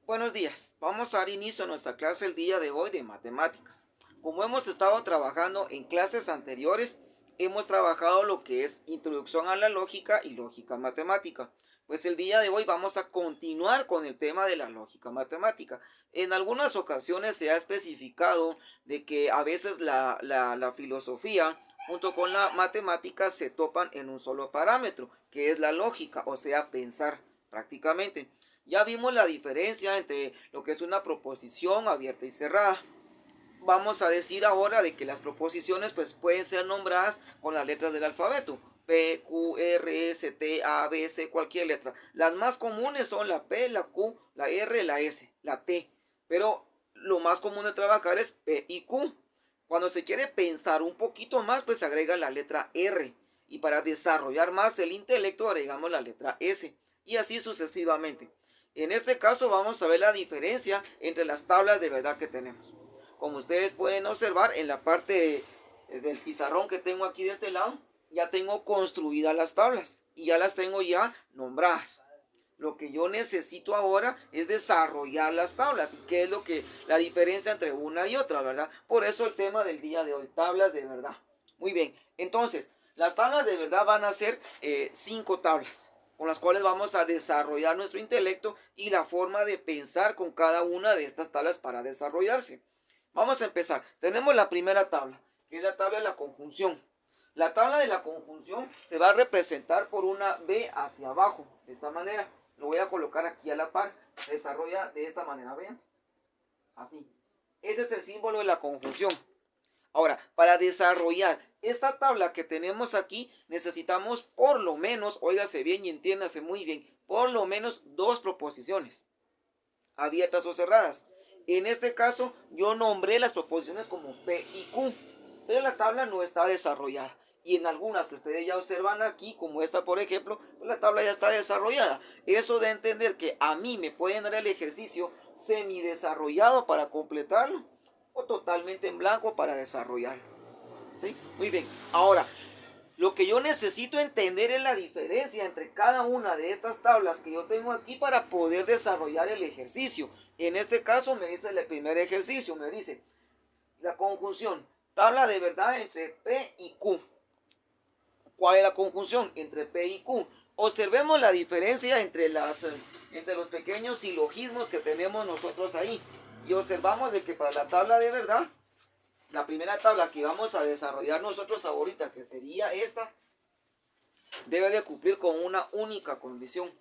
Buenos días, vamos a dar inicio a nuestra clase el día de hoy de matemáticas. Como hemos estado trabajando en clases anteriores, hemos trabajado lo que es introducción a la lógica y lógica matemática. Pues el día de hoy vamos a continuar con el tema de la lógica matemática. En algunas ocasiones se ha especificado de que a veces la filosofía junto con la matemática se topan en un solo parámetro, que es la lógica, o sea, pensar prácticamente. Ya vimos la diferencia entre lo que es una proposición abierta y cerrada. Vamos a decir ahora de que las proposiciones pues pueden ser nombradas con las letras del alfabeto. P, Q, R, S, T, A, B, C, cualquier letra. Las más comunes son la P, la Q, la R, la S, la T. Pero lo más común de trabajar es P y Q. Cuando se quiere pensar un poquito más, pues se agrega la letra R. Y para desarrollar más el intelecto agregamos la letra S. Y así sucesivamente. En este caso vamos a ver la diferencia entre las tablas de verdad que tenemos. Como ustedes pueden observar en la parte del pizarrón que tengo aquí de este lado, ya tengo construidas las tablas y ya las tengo ya nombradas. Lo que yo necesito ahora es desarrollar las tablas. ¿Qué es lo que la diferencia entre una y otra, verdad? Por eso el tema del día de hoy, tablas de verdad. Muy bien, entonces, las tablas de verdad van a ser 5 tablas con las cuales vamos a desarrollar nuestro intelecto y la forma de pensar con cada una de estas tablas para desarrollarse. Vamos a empezar. Tenemos la primera tabla, que es la tabla de la conjunción. La tabla de la conjunción se va a representar por una B hacia abajo, de esta manera. Lo voy a colocar aquí a la par. Se desarrolla de esta manera, vean. Así. Ese es el símbolo de la conjunción. Ahora, para desarrollar esta tabla que tenemos aquí, necesitamos por lo menos, óigase bien y entiéndase muy bien, por lo menos 2 proposiciones, abiertas o cerradas. En este caso, yo nombré las proposiciones como P y Q, pero la tabla no está desarrollada. Y en algunas que ustedes ya observan aquí, como esta por ejemplo, pues la tabla ya está desarrollada. Eso de entender que a mí me pueden dar el ejercicio semidesarrollado para completarlo o totalmente en blanco para desarrollarlo. ¿Sí? Muy bien. Ahora, lo que yo necesito entender es la diferencia entre cada una de estas tablas que yo tengo aquí para poder desarrollar el ejercicio. En este caso me dice el primer ejercicio, me dice la conjunción, tabla de verdad entre P y Q. ¿Cuál es la conjunción entre P y Q? Observemos la diferencia entre los pequeños silogismos que tenemos nosotros ahí. Y observamos de que para la tabla de verdad, la primera tabla que vamos a desarrollar nosotros ahorita, que sería esta, debe de cumplir con una única condición,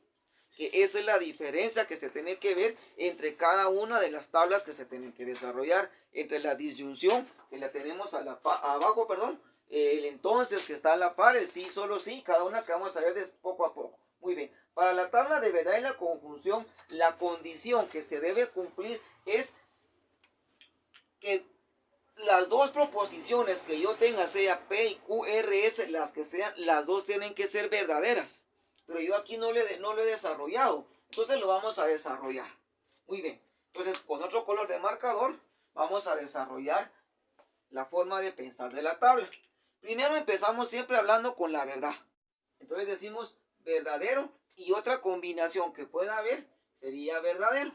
que esa es la diferencia que se tiene que ver entre cada una de las tablas que se tienen que desarrollar, entre la disyunción que la tenemos abajo, perdón, el entonces que está a la par, el sí, solo sí, cada una que vamos a ver poco a poco. Muy bien, para la tabla de verdad y la conjunción, la condición que se debe cumplir es que las dos proposiciones que yo tenga, sea P y Q, R, S, las que sean, las dos tienen que ser verdaderas. Pero yo aquí no lo he desarrollado. Entonces lo vamos a desarrollar. Muy bien. Entonces con otro color de marcador vamos a desarrollar la forma de pensar de la tabla. Primero empezamos siempre hablando con la verdad. Entonces decimos verdadero y otra combinación que pueda haber sería verdadero.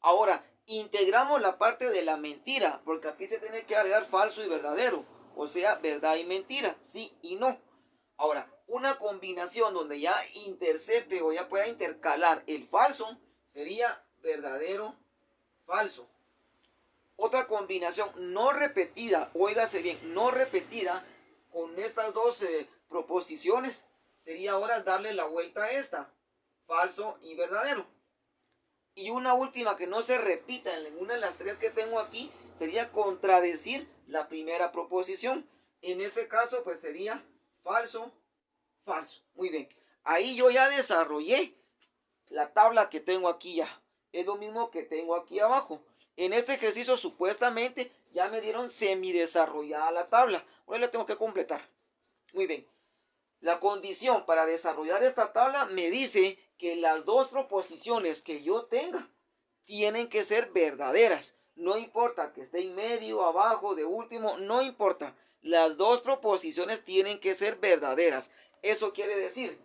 Ahora, integramos la parte de la mentira, porque aquí se tiene que agregar falso y verdadero, o sea, verdad y mentira, sí y no. Ahora, una combinación donde ya intercepte o ya pueda intercalar el falso sería verdadero, falso. Otra combinación no repetida, óigase bien, no repetida con estas dos proposiciones sería ahora darle la vuelta a esta, falso y verdadero. Y una última que no se repita en ninguna de las tres que tengo aquí sería contradecir la primera proposición. En este caso pues sería falso, falso. Muy bien. Ahí yo ya desarrollé la tabla que tengo aquí ya. Es lo mismo que tengo aquí abajo. En este ejercicio supuestamente ya me dieron semidesarrollada la tabla. Ahora la tengo que completar. Muy bien. La condición para desarrollar esta tabla me dice que las dos proposiciones que yo tenga tienen que ser verdaderas. No importa que esté en medio, abajo, de último, no importa. Las dos proposiciones tienen que ser verdaderas. Eso quiere decir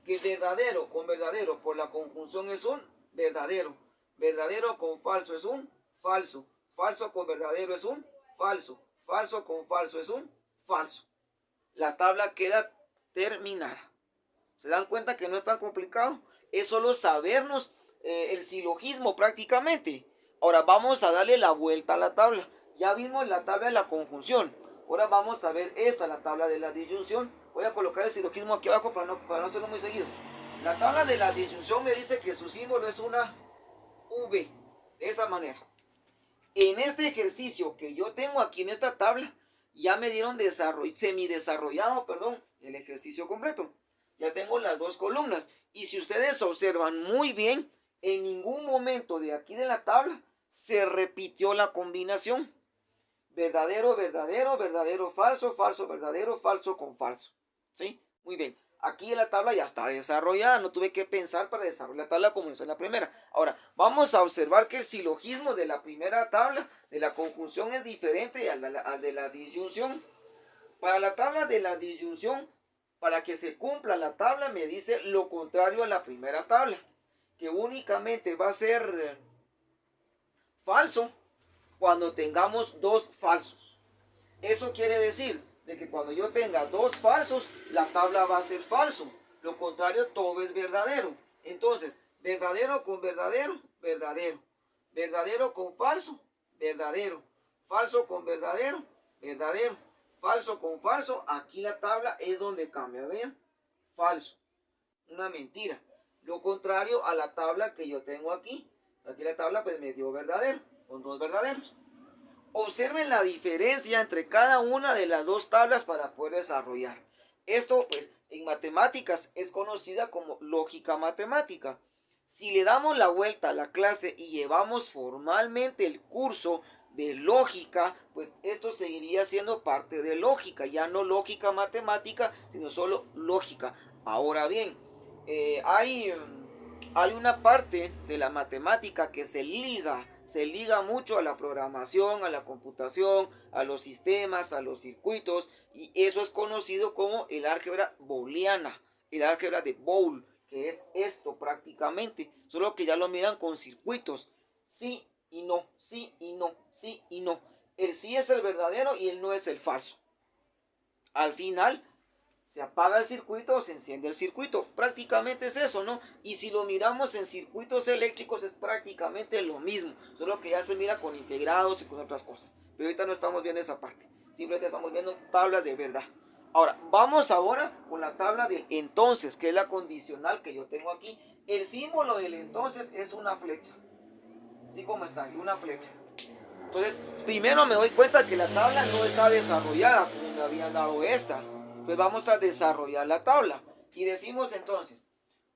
que verdadero con verdadero por la conjunción es un verdadero. Verdadero con falso es un falso. Falso con verdadero es un falso. Falso con falso es un falso. La tabla queda terminada. ¿Se dan cuenta que no es tan complicado? Es solo sabernos el silogismo prácticamente. Ahora vamos a darle la vuelta a la tabla. Ya vimos la tabla de la conjunción. Ahora vamos a ver esta, la tabla de la disyunción. Voy a colocar el silogismo aquí abajo para no hacerlo muy seguido. La tabla de la disyunción me dice que su símbolo es una V. De esa manera. En este ejercicio que yo tengo aquí en esta tabla, ya me dieron semidesarrollado, el ejercicio completo. Ya tengo las dos columnas. Y si ustedes observan muy bien, en ningún momento de aquí de la tabla se repitió la combinación. Verdadero, verdadero, verdadero, falso, falso, verdadero, falso con falso. ¿Sí? Muy bien. Aquí la tabla ya está desarrollada, no tuve que pensar para desarrollar la tabla como hizo en la primera. Ahora, vamos a observar que el silogismo de la primera tabla de la conjunción es diferente al de la disyunción. Para la tabla de la disyunción, para que se cumpla la tabla, me dice lo contrario a la primera tabla, que únicamente va a ser falso cuando tengamos dos falsos. Eso quiere decir de que cuando yo tenga dos falsos, la tabla va a ser falso. Lo contrario, todo es verdadero. Entonces, verdadero con verdadero, verdadero. Verdadero con falso, verdadero. Falso con verdadero, verdadero. Falso con falso, aquí la tabla es donde cambia, vean. Falso, una mentira. Lo contrario a la tabla que yo tengo aquí. Aquí la tabla pues me dio verdadero, con dos verdaderos. Observen la diferencia entre cada una de las dos tablas para poder desarrollar. Esto, pues, en matemáticas es conocida como lógica matemática. Si le damos la vuelta a la clase y llevamos formalmente el curso de lógica, pues esto seguiría siendo parte de lógica, ya no lógica matemática, sino solo lógica. Ahora bien, hay una parte de la matemática que se liga mucho a la programación, a la computación, a los sistemas, a los circuitos, y eso es conocido como el álgebra booleana, el álgebra de Boole, que es esto prácticamente, solo que ya lo miran con circuitos, sí y no, sí y no, sí y no. El sí es el verdadero y el no es el falso. Al final, se apaga el circuito o se enciende el circuito. Prácticamente es eso, ¿no? Y si lo miramos en circuitos eléctricos es prácticamente lo mismo, solo que ya se mira con integrados y con otras cosas. Pero ahorita no estamos viendo esa parte, simplemente estamos viendo tablas de verdad. Ahora, vamos ahora con la tabla del entonces, que es la condicional que yo tengo aquí. El símbolo del entonces es una flecha, así como está, una flecha. Entonces, primero me doy cuenta que la tabla no está desarrollada como me habían dado esta. Pues vamos a desarrollar la tabla. Y decimos entonces,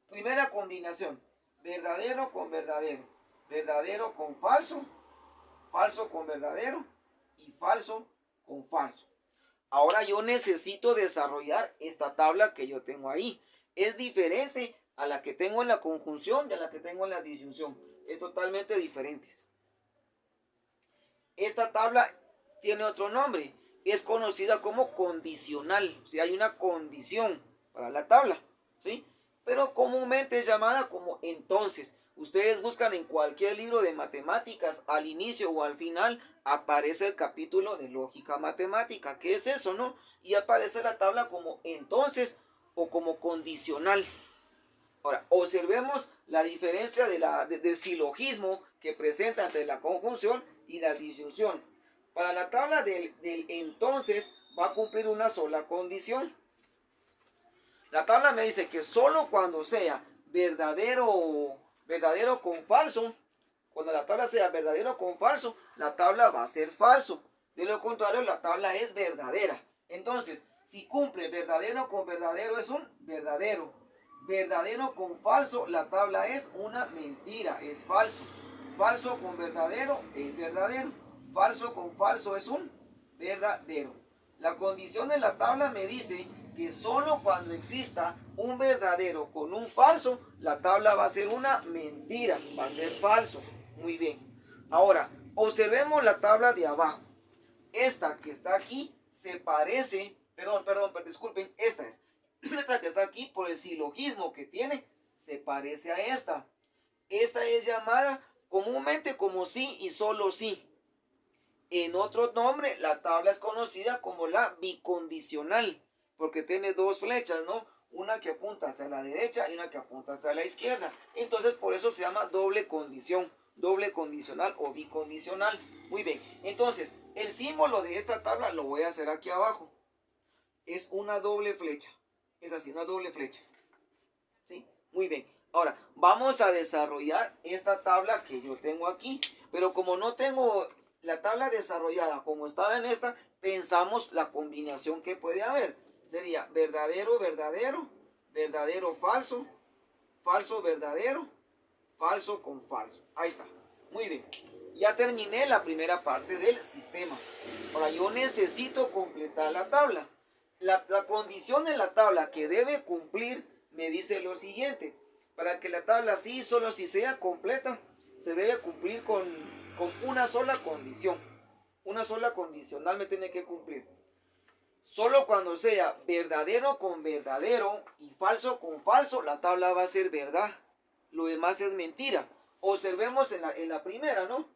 primera combinación, verdadero con verdadero, verdadero con falso, falso con verdadero y falso con falso. Ahora yo necesito desarrollar esta tabla que yo tengo ahí. Es diferente a la que tengo en la conjunción y a la que tengo en la disyunción. Es totalmente diferentes. Esta tabla tiene otro nombre. Es conocida como condicional. O sea, hay una condición para la tabla, ¿sí? Pero comúnmente es llamada como entonces. Ustedes buscan en cualquier libro de matemáticas, al inicio o al final, aparece el capítulo de lógica matemática. ¿Qué es eso, no? Y aparece la tabla como entonces o como condicional. Ahora, observemos la diferencia del silogismo que presenta entre la conjunción y la disyunción. Para la tabla del entonces va a cumplir una sola condición. La tabla me dice que solo cuando sea verdadero con falso, cuando la tabla sea verdadero con falso, la tabla va a ser falso. De lo contrario, la tabla es verdadera. Entonces, si cumple verdadero con verdadero es un verdadero. Verdadero con falso, la tabla es una mentira, es falso. Falso con verdadero es verdadero. Falso con falso es un verdadero. La condición de la tabla me dice que solo cuando exista un verdadero con un falso, la tabla va a ser una mentira, va a ser falso. Muy bien. Ahora, observemos la tabla de abajo. Esta que está aquí se parece, disculpen, esta es. Esta que está aquí por el silogismo que tiene, se parece a esta. Esta es llamada comúnmente como sí y solo sí. En otro nombre, la tabla es conocida como la bicondicional, porque tiene dos flechas, ¿no? Una que apunta hacia la derecha y una que apunta hacia la izquierda. Entonces, por eso se llama doble condición, doble condicional o bicondicional. Muy bien, entonces, el símbolo de esta tabla lo voy a hacer aquí abajo. Es una doble flecha. Es así, una doble flecha. ¿Sí? Muy bien. Ahora, vamos a desarrollar esta tabla que yo tengo aquí. Pero como no tengo la tabla desarrollada como estaba en esta, pensamos la combinación que puede haber. Sería verdadero, verdadero, verdadero, falso, falso, verdadero, falso con falso. Ahí está. Muy bien. Ya terminé la primera parte del sistema. Ahora yo necesito completar la tabla. La condición en la tabla que debe cumplir me dice lo siguiente. Para que la tabla sí solo si sea completa, se debe cumplir con una sola condición. Una sola condicional me tiene que cumplir. Solo cuando sea verdadero con verdadero y falso con falso, la tabla va a ser verdad. Lo demás es mentira. Observemos en la primera, ¿no?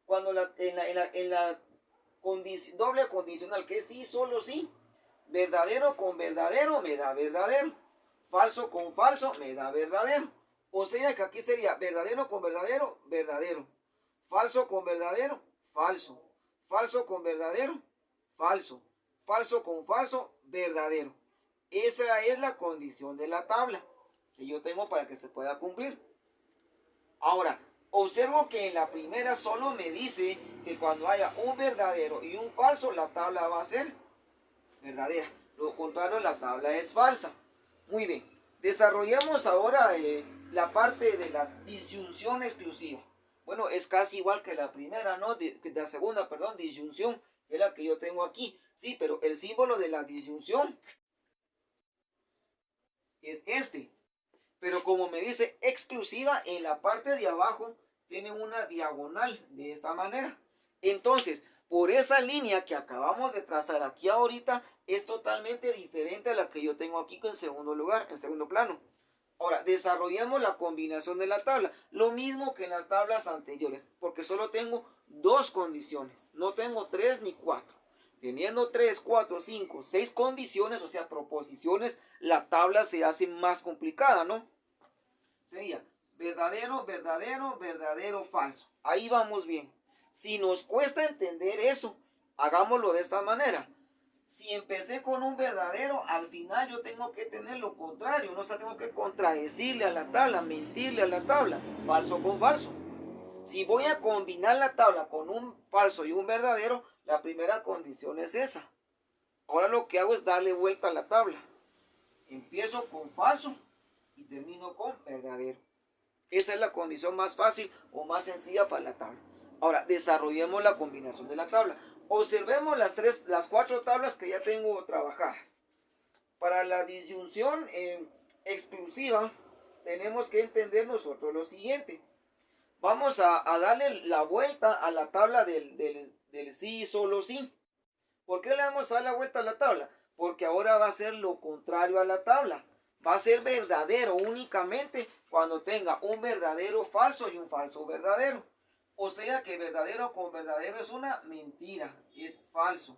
Cuando en la doble condicional, que es sí, solo sí. Verdadero con verdadero me da verdadero. Falso con falso me da verdadero. O sea que aquí sería verdadero con verdadero, verdadero. Falso con verdadero, falso. Falso con verdadero, falso. Falso con falso, verdadero. Esa es la condición de la tabla que yo tengo para que se pueda cumplir. Ahora, observo que en la primera solo me dice que cuando haya un verdadero y un falso, la tabla va a ser verdadera. Lo contrario, la tabla es falsa. Muy bien. Desarrollemos ahora la parte de la disyunción exclusiva. Bueno, es casi igual que la primera, ¿no? De la segunda, perdón, disyunción, que es la que yo tengo aquí. Sí, pero el símbolo de la disyunción es este. Pero como me dice exclusiva, en la parte de abajo tiene una diagonal de esta manera. Entonces, por esa línea que acabamos de trazar aquí ahorita, es totalmente diferente a la que yo tengo aquí en segundo lugar, en segundo plano. Ahora, desarrollemos la combinación de la tabla. Lo mismo que en las tablas anteriores, porque solo tengo dos condiciones. No tengo tres ni cuatro. Teniendo 3, 4, 5, 6 condiciones, o sea, proposiciones, la tabla se hace más complicada, ¿no? Sería verdadero, verdadero, verdadero, falso. Ahí vamos bien. Si nos cuesta entender eso, hagámoslo de esta manera. Si empecé con un verdadero, al final yo tengo que tener lo contrario. No, o sea, tengo que contradecirle a la tabla, mentirle a la tabla. Falso con falso. Si voy a combinar la tabla con un falso y un verdadero, la primera condición es esa. Ahora lo que hago es darle vuelta a la tabla. Empiezo con falso y termino con verdadero. Esa es la condición más fácil o más sencilla para la tabla. Ahora, desarrollemos la combinación de la tabla. Observemos las cuatro tablas que ya tengo trabajadas. Para la disyunción exclusiva, tenemos que entender nosotros lo siguiente. Vamos a darle la vuelta a la tabla del sí y solo sí. ¿Por qué le vamos a dar la vuelta a la tabla? Porque ahora va a ser lo contrario a la tabla. Va a ser verdadero únicamente cuando tenga un verdadero falso y un falso verdadero. O sea que verdadero con verdadero es una mentira, es falso.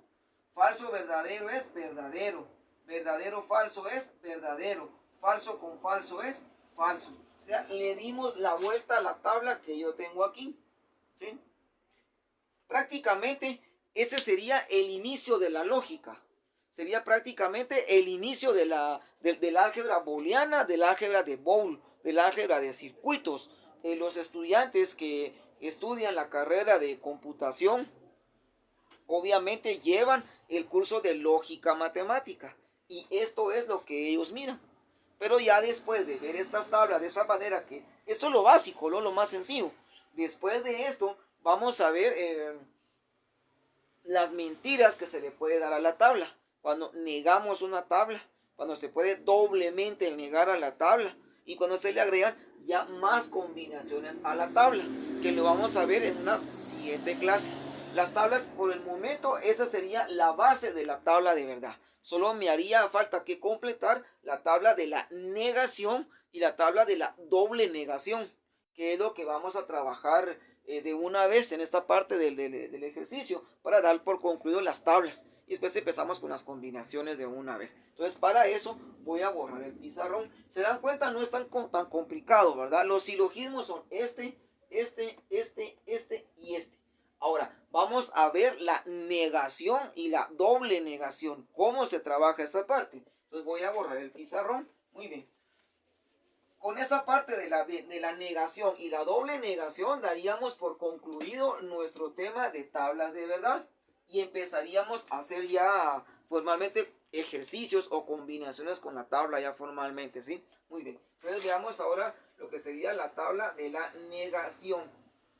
Falso verdadero es verdadero. Verdadero falso es verdadero. Falso con falso es falso. O sea, le dimos la vuelta a la tabla que yo tengo aquí. ¿Sí? Prácticamente ese sería el inicio de la lógica. Sería prácticamente el inicio de del álgebra booleana, del álgebra de Boole, del álgebra de circuitos. Los estudiantes que estudian la carrera de computación obviamente llevan el curso de lógica matemática. Y esto es lo que ellos miran. Pero ya después de ver estas tablas de esa manera, que esto es lo básico, ¿no? Lo más sencillo. Después de esto vamos a ver las mentiras que se le puede dar a la tabla. Cuando negamos una tabla, cuando se puede doblemente negar a la tabla y cuando se le agregan ya más combinaciones a la tabla, que lo vamos a ver en una siguiente clase. Las tablas por el momento, esa sería la base de la tabla de verdad. Solo me haría falta que completar la tabla de la negación y la tabla de la doble negación, que es lo que vamos a trabajar de una vez en esta parte del ejercicio para dar por concluido las tablas. Y después empezamos con las combinaciones de una vez. Entonces para eso voy a borrar el pizarrón. ¿Se dan cuenta? No es tan complicado, ¿verdad? Los silogismos son este y este. Ahora, vamos a ver la negación y la doble negación. ¿Cómo se trabaja esa parte? Entonces voy a borrar el pizarrón. Muy bien. Con esa parte de la negación y la doble negación daríamos por concluido nuestro tema de tablas de verdad. Y empezaríamos a hacer ya formalmente ejercicios o combinaciones con la tabla ya formalmente, ¿sí? Muy bien. Entonces veamos ahora lo que sería la tabla de la negación.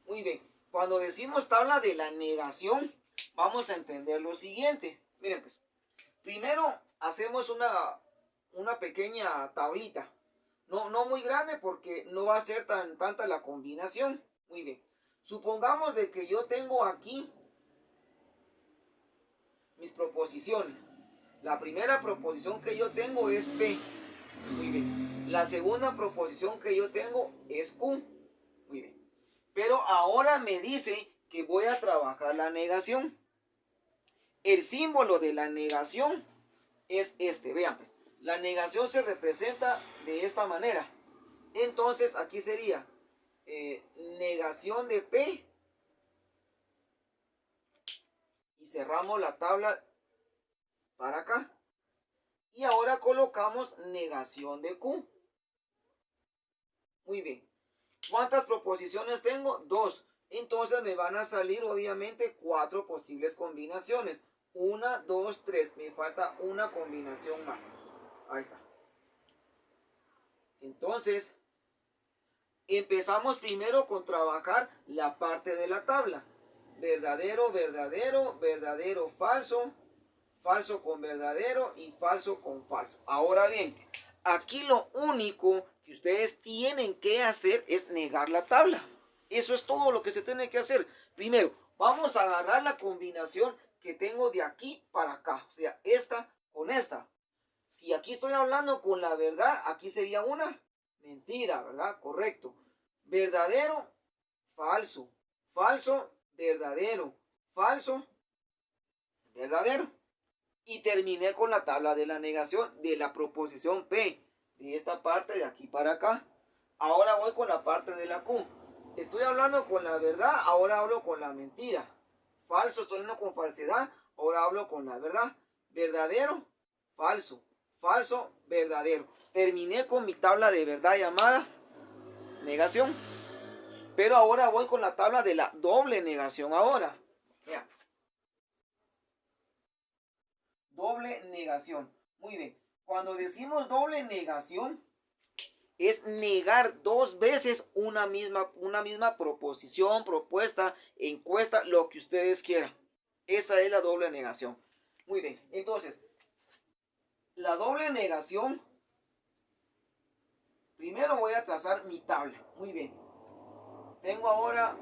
Muy bien. Cuando decimos tabla de la negación, vamos a entender lo siguiente. Miren pues, primero hacemos una pequeña tablita. No muy grande porque no va a ser tanta la combinación. Muy bien. Supongamos de que yo tengo aquí mis proposiciones. La primera proposición que yo tengo es P. Muy bien. La segunda proposición que yo tengo es Q. Muy bien. Pero ahora me dice que voy a trabajar la negación. El símbolo de la negación es este. Vean pues. La negación se representa de esta manera. Entonces aquí sería negación de P. Y cerramos la tabla para acá. Y ahora colocamos negación de Q. Muy bien. ¿Cuántas proposiciones tengo? 2. Entonces me van a salir obviamente 4 posibles combinaciones. 1, 2, 3. Me falta una combinación más. Ahí está. Entonces, empezamos primero con trabajar la parte de la tabla. Verdadero, verdadero, verdadero, falso, falso con verdadero y falso con falso. Ahora bien, aquí lo único que ustedes tienen que hacer es negar la tabla. Eso es todo lo que se tiene que hacer. Primero, vamos a agarrar la combinación que tengo de aquí para acá. O sea, esta con esta. Si aquí estoy hablando con la verdad, aquí sería una mentira, ¿verdad? Correcto. Verdadero, falso. Falso, verdadero. Falso, verdadero. Y terminé con la tabla de la negación de la proposición P. De esta parte de aquí para acá. Ahora voy con la parte de la Q. Estoy hablando con la verdad, ahora hablo con la mentira. Falso, estoy hablando con falsedad, ahora hablo con la verdad. Verdadero, falso. Falso, verdadero. Terminé con mi tabla de verdad llamada negación. Pero ahora voy con la tabla de la doble negación ahora. Vean. Doble negación. Muy bien. Cuando decimos doble negación, es negar 2 veces una misma proposición, propuesta, encuesta, lo que ustedes quieran. Esa es la doble negación. Muy bien. Entonces, la doble negación, primero voy a trazar mi tabla. Muy bien. Tengo ahora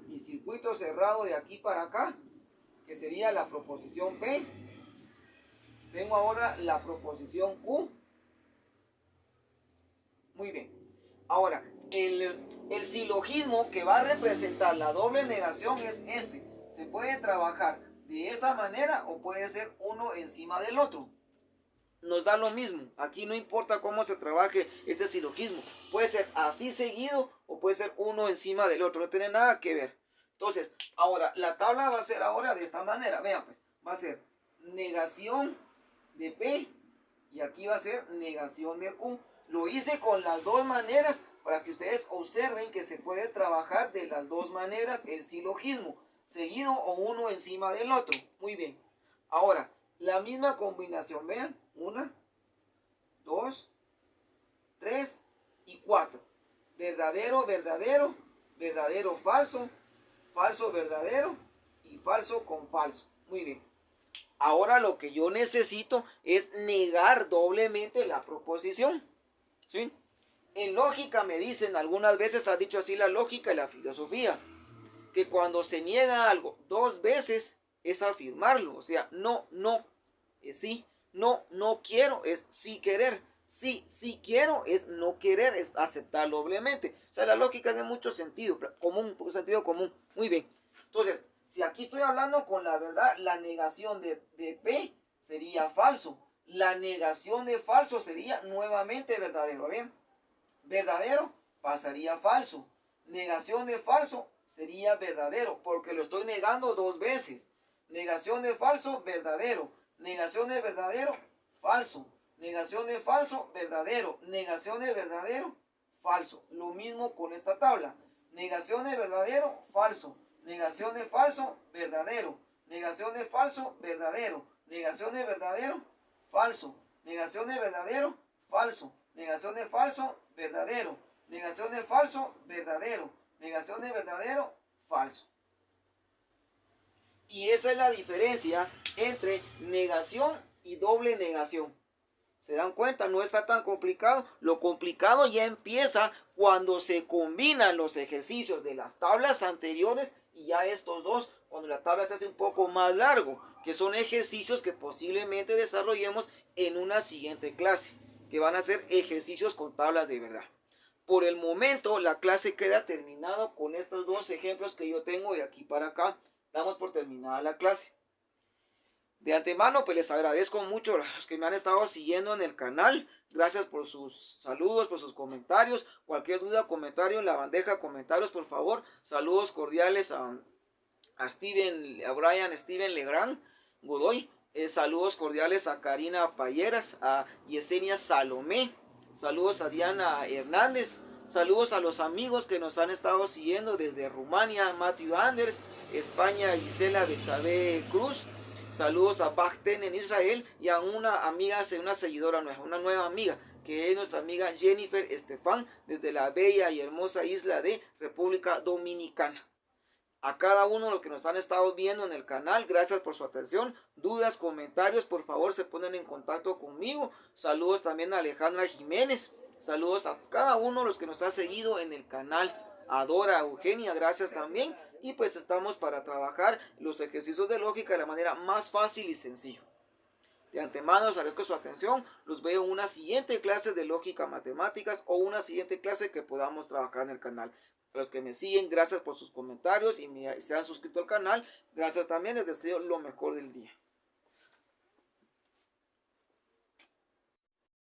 mi circuito cerrado de aquí para acá, que sería la proposición P. Tengo ahora la proposición Q. Muy bien. Ahora, el silogismo que va a representar la doble negación es este. Se puede trabajar de esa manera o puede ser uno encima del otro. Nos da lo mismo. Aquí no importa cómo se trabaje este silogismo. Puede ser así seguido o puede ser uno encima del otro. No tiene nada que ver. Entonces, ahora, la tabla va a ser ahora de esta manera. Vean pues, va a ser negación de P y aquí va a ser negación de Q. Lo hice con las dos maneras para que ustedes observen que se puede trabajar de las dos maneras el silogismo, seguido o uno encima del otro. Muy bien. Ahora, la misma combinación, vean, 1, 2, 3 y 4. Verdadero, verdadero, verdadero, falso, falso, verdadero y falso con falso. Muy bien. Ahora lo que yo necesito es negar doblemente la proposición. ¿Sí? En lógica me dicen, algunas veces ha dicho así la lógica y la filosofía, que cuando se niega algo 2 veces es afirmarlo. O sea, no, no, es sí. No, no quiero es sí querer. Sí, sí quiero es no querer, es aceptar doblemente. O sea, la lógica es de mucho sentido común, sentido común. Muy bien. Entonces, si aquí estoy hablando con la verdad, la negación de P sería falso. La negación de falso sería nuevamente verdadero. ¿Bien? Verdadero pasaría falso. Negación de falso sería verdadero, porque lo estoy negando dos veces. Negación de falso, verdadero. Negación de verdadero, falso. Negación de falso, verdadero. Negación de verdadero, falso. Lo mismo con esta tabla. Negación de verdadero, falso. Negación de falso, verdadero. Negación de falso, verdadero. Negación de verdadero, falso. Negación de verdadero, falso. Negación de falso, verdadero. Negación de falso, verdadero. Negación de verdadero, falso. Y esa es la diferencia entre negación y doble negación. ¿Se dan cuenta? No está tan complicado. Lo complicado ya empieza cuando se combinan los ejercicios de las tablas anteriores y ya estos dos, cuando la tabla se hace un poco más largo, que son ejercicios que posiblemente desarrollemos en una siguiente clase, que van a ser ejercicios con tablas de verdad. Por el momento, la clase queda terminada con estos dos ejemplos que yo tengo de aquí para acá. Damos por terminada la clase. De antemano, pues les agradezco mucho a los que me han estado siguiendo en el canal. Gracias por sus saludos, por sus comentarios. Cualquier duda, comentario en la bandeja de comentarios, por favor. Saludos cordiales a Steven, a Brian Steven Legrand Godoy. Saludos cordiales a Karina Payeras, a Yesenia Salomé. Saludos a Diana Hernández. Saludos a los amigos que nos han estado siguiendo desde Rumania, Matthew Anders, España, Gisela Betsabe Cruz. Saludos a Bachten en Israel y a una amiga, una seguidora nueva, una nueva amiga, que es nuestra amiga Jennifer Estefan, desde la bella y hermosa isla de República Dominicana. A cada uno de los que nos han estado viendo en el canal, gracias por su atención. Dudas, comentarios, por favor se ponen en contacto conmigo. Saludos también a Alejandra Jiménez. Saludos a cada uno de los que nos ha seguido en el canal. A Dora, Eugenia, gracias también. Y pues estamos para trabajar los ejercicios de lógica de la manera más fácil y sencilla. De antemano les agradezco su atención. Los veo en una siguiente clase de lógica matemáticas o una siguiente clase que podamos trabajar en el canal. A los que me siguen, gracias por sus comentarios y se han suscrito al canal. Gracias también, les deseo lo mejor del día.